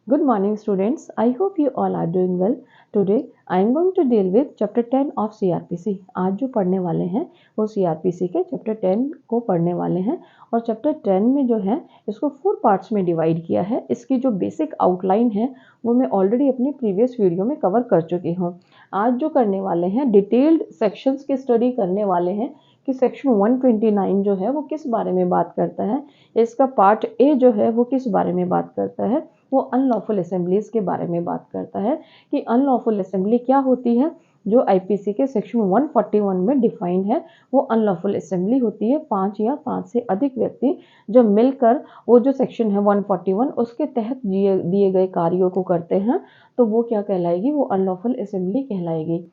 Good morning students. I hope you all are doing well. Today I am going to deal with chapter 10 of CRPC. आज जो पढ़ने वाले हैं वो CRPC के चैप्टर 10 को पढ़ने वाले हैं और चैप्टर 10 में जो है इसको 4 पार्ट्स में डिवाइड किया है। इसकी जो बेसिक आउटलाइन है वो मैं ऑलरेडी अपनी प्रीवियस वीडियो में कवर कर चुकी हूँ। आज जो करने वाले हैं डिटेल्ड सेक्शंस की स्टडी करने वाले हैं कि सेक्शन 129 जो है वो किस बारे में बात करता है, इसका पार्ट ए जो है वो किस बारे में बात करता है, वो अनलॉफुल असेंबलीज के बारे में बात करता है कि अनलॉफुल असेंबली क्या होती है। जो आईपीसी के सेक्शन 141 में डिफाइन है वो अनलॉफुल असेंबली होती है 5 या 5 से अधिक व्यक्ति जब मिलकर वो जो सेक्शन है 141 उसके तहत दिए गए कार्यों को करते हैं तो वो क्या कहलाएगी, वो अनलॉफुल असेंबली कहलाएगी।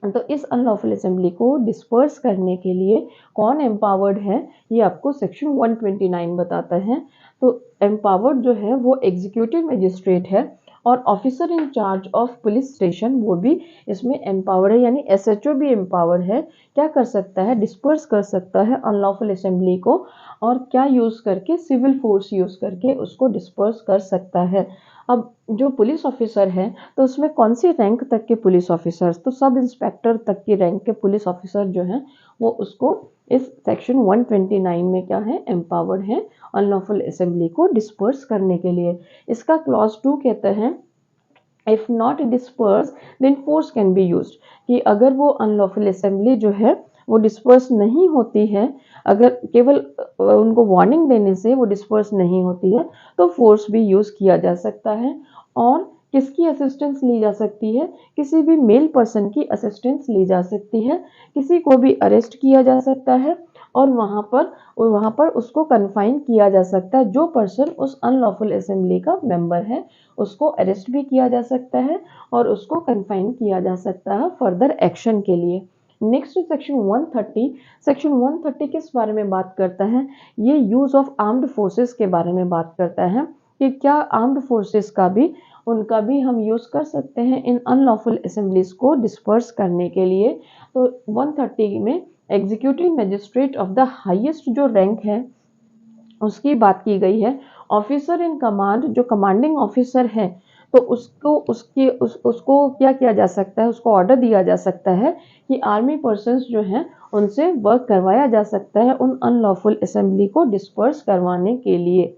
तो इस अनलॉफुल असेंबली को डिस्पर्स करने के लिए कौन एम्पावर्ड है ये आपको सेक्शन 129 बताता है। तो एम्पावर्ड जो है वो एग्जीक्यूटिव मजिस्ट्रेट है और officer in charge of police station वो भी इसमें एम्पावर्ड है, यानी एसएचओ भी एम्पावर्ड है। क्या कर सकता है, डिस्पर्स कर सकता है अनलॉफुल असेंबली को और क्या यूज़ करके, सिविल फोर्स यूज़ करके उसको डिस्पर्स कर सकता है। अब जो पुलिस ऑफिसर है तो उसमें कौन सी रैंक तक के पुलिस ऑफिसर्स, तो सब इंस्पेक्टर तक की रैंक के पुलिस ऑफिसर जो हैं वो उसको इस सेक्शन 129 में क्या है, एम्पावर्ड है अनलॉफुल असेंबली को डिस्पर्स करने के लिए। इसका क्लॉज 2 कहता है if not disperse then force can be used, कि अगर वो अनलॉफुल असेंबली जो है वो डिस्पर्स नहीं होती है, अगर केवल उनको वार्निंग देने से वो डिस्पर्स नहीं होती है तो फोर्स भी यूज़ किया जा सकता है। और किसकी असिस्टेंस ली जा सकती है, किसी भी मेल पर्सन की असिस्टेंस ली जा सकती है, किसी को भी अरेस्ट किया जा सकता है और वहाँ पर उसको कन्फाइन किया जा सकता है। जो पर्सन उस अनलॉफुल असेंबली का मेंबर है उसको अरेस्ट भी किया जा सकता है और उसको कन्फाइन किया जा सकता है फर्दर एक्शन के लिए। नेक्स्ट सेक्शन 130, सेक्शन 130 किस बारे में बात करता है, ये यूज ऑफ आर्म्ड फोर्सेस के बारे में बात करता है कि क्या आर्म्ड फोर्सेस का भी, उनका भी हम यूज कर सकते हैं इन अनलॉफुल असेंबलीज को डिस्पर्स करने के लिए। तो 130 में executive magistrate of the highest जो रैंक है उसकी बात की गई है। ऑफिसर इन कमांड, जो कमांडिंग ऑफिसर है तो उसको क्या किया जा सकता है, उसको ऑर्डर दिया जा सकता है कि आर्मी पर्सन्स जो हैं उनसे वर्क करवाया जा सकता है उन अनलॉफुल असेंबली को डिस्पर्स करवाने के लिए।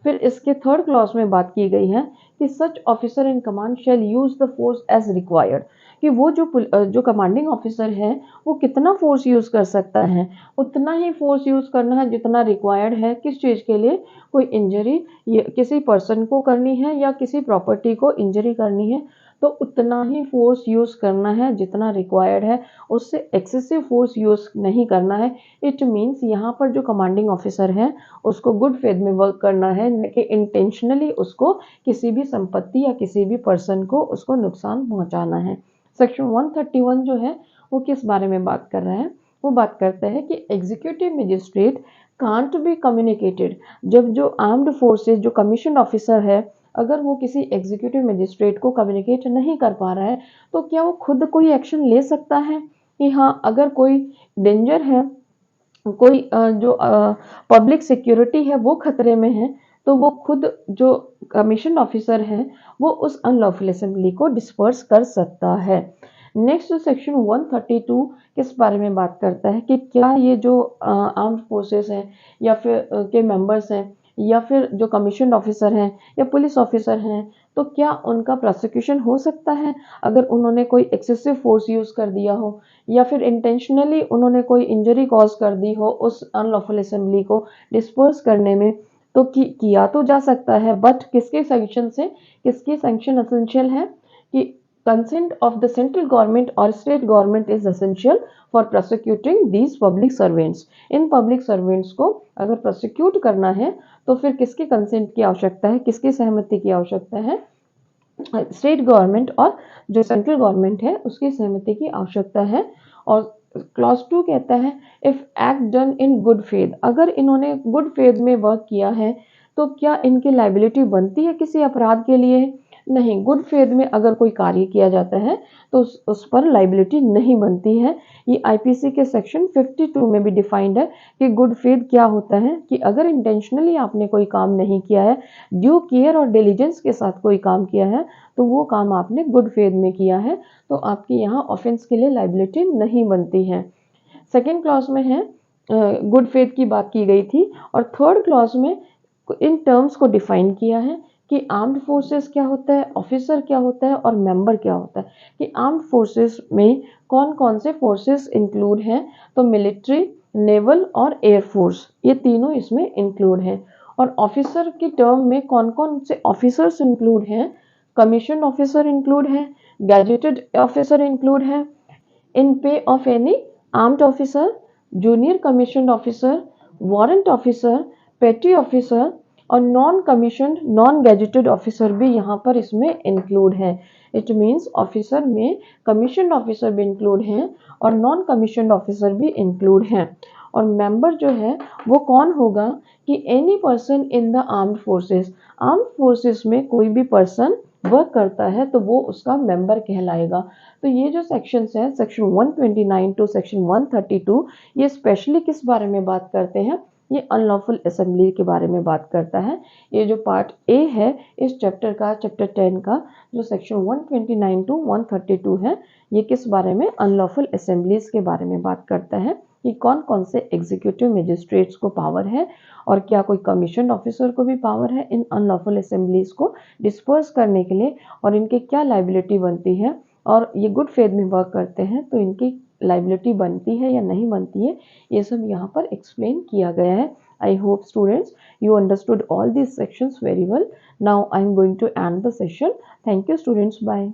फिर इसके थर्ड क्लॉज में बात की गई है कि such officer in command shall use the force as required, कि वो जो कमांडिंग ऑफिसर है वो कितना फोर्स यूज कर सकता है, उतना ही फोर्स यूज करना है जितना रिक्वायर्ड है। किस चीज़ के लिए, कोई इंजरी किसी पर्सन को करनी है या किसी प्रॉपर्टी को इंजरी करनी है तो उतना ही फोर्स यूज करना है जितना रिक्वायर्ड है, उससे एक्सेसिव फोर्स यूज नहीं करना है। इट मीन्स यहाँ पर जो कमांडिंग ऑफिसर है उसको गुड फेथ में वर्क करना है, न कि इंटेंशनली उसको किसी भी संपत्ति या किसी भी पर्सन को उसको नुकसान पहुंचाना है। सेक्शन 131 जो है वो किस बारे में बात कर रहा है, वो बात करता है कि executive magistrate can't be communicated, जब जो आर्म्ड फोर्सेस जो कमीशन ऑफिसर है अगर वो किसी एग्जीक्यूटिव मजिस्ट्रेट को कम्युनिकेट नहीं कर पा रहा है तो क्या वो खुद कोई एक्शन ले सकता है कि हाँ अगर कोई डेंजर है, कोई जो पब्लिक सिक्योरिटी है वो खतरे में है तो वो खुद जो कमीशन ऑफिसर है वो उस अनलॉफुल असेंबली को डिस्पर्स कर सकता है। नेक्स्ट सेक्शन 132 किस बारे में बात करता है कि क्या ये जो आर्म्ड फोर्सेस हैं या फिर के मेंबर्स हैं या फिर जो कमीशन ऑफिसर हैं या पुलिस ऑफिसर हैं तो क्या उनका प्रोसिक्यूशन हो सकता है अगर उन्होंने कोई एक्सेसिव फोर्स यूज़ कर दिया हो या फिर इंटेंशनली उन्होंने कोई इंजरी कॉज कर दी हो उस अनलॉफुल असेंबली को डिस्पर्स करने में। तो किया तो जा सकता है बट किसके सैंक्शन से, किसकी सैंक्शन एसेंशियल है कि consent of the central government और state government is essential for prosecuting these public servants. इन पब्लिक सर्वेंट्स को अगर प्रोसिक्यूट करना है तो फिर किसकी कंसेंट की आवश्यकता है, किसकी सहमति की आवश्यकता है, स्टेट गवर्नमेंट और जो सेंट्रल गवर्नमेंट है उसकी सहमति की आवश्यकता है। और क्लॉज 2 कहता है if act done in good faith, अगर इन्होंने गुड फेथ में वर्क किया है तो क्या इनकी लाइबिलिटी बनती है किसी अपराध के लिए, नहीं, गुड फेथ में अगर कोई कार्य किया जाता है तो उस पर लाइबिलिटी नहीं बनती है। ये आईपीसी के सेक्शन 52 में भी डिफाइंड है कि गुड फेथ क्या होता है, कि अगर इंटेंशनली आपने कोई काम नहीं किया है, ड्यू केयर और डिलीजेंस के साथ कोई काम किया है, तो वो काम आपने गुड फेथ में किया है, तो आपकी यहाँ ऑफेंस के लिए लाइबिलिटी नहीं बनती है। सेकेंड क्लॉज में है गुड फेथ की बात की गई थी, और थर्ड क्लॉज में इन टर्म्स को डिफाइन किया है कि आर्म्ड फोर्सेस क्या होता है, ऑफिसर क्या होता है और मेंबर क्या होता है। कि आर्म्ड फोर्सेस में कौन कौन से फोर्सेस इंक्लूड हैं, तो मिलिट्री, नेवल और एयरफोर्स, ये तीनों इसमें इंक्लूड हैं। और ऑफिसर की टर्म में कौन कौन से ऑफिसर्स इंक्लूड हैं, कमीशन ऑफिसर इंक्लूड है, गैजेटेड ऑफिसर इंक्लूड है, इन पे of any armed officer, junior commission officer, warrant officer, पेटी ऑफिसर और non commission non gazetted officer भी यहाँ पर इसमें इंक्लूड है। इट मीन्स ऑफिसर में कमीशन ऑफिसर भी इंक्लूड हैं और नॉन कमीशन ऑफिसर भी इंक्लूड हैं। और मेंबर जो है वो कौन होगा, कि any person in the armed forces में कोई भी पर्सन वर्क करता है तो वो उसका मेंबर कहलाएगा। तो ये जो सेक्शंस हैं, सेक्शन 129 टू सेक्शन 132, ये स्पेशली किस बारे में बात करते हैं, ये अनलॉफुल असेंबली के बारे में बात करता है। ये जो पार्ट ए है इस चैप्टर का, चैप्टर 10 का, जो सेक्शन 129 टू 132 है, ये किस बारे में, अनलॉफुल असेंबलीज के बारे में बात करता है कि कौन कौन से एग्जीक्यूटिव मजिस्ट्रेट्स को पावर है और क्या कोई कमीशन ऑफिसर को भी पावर है इन अनलॉफुल असेंबलीज को डिस्पर्स करने के लिए, और इनके क्या लाइबिलिटी बनती है, और ये गुड फेथ में वर्क करते हैं तो इनकी लाइबिलिटी बनती है या नहीं बनती है, ये सब यहाँ पर एक्सप्लेन किया गया है। I hope students you understood all these sections very well. Now I am going to end the session. Thank you students. Bye.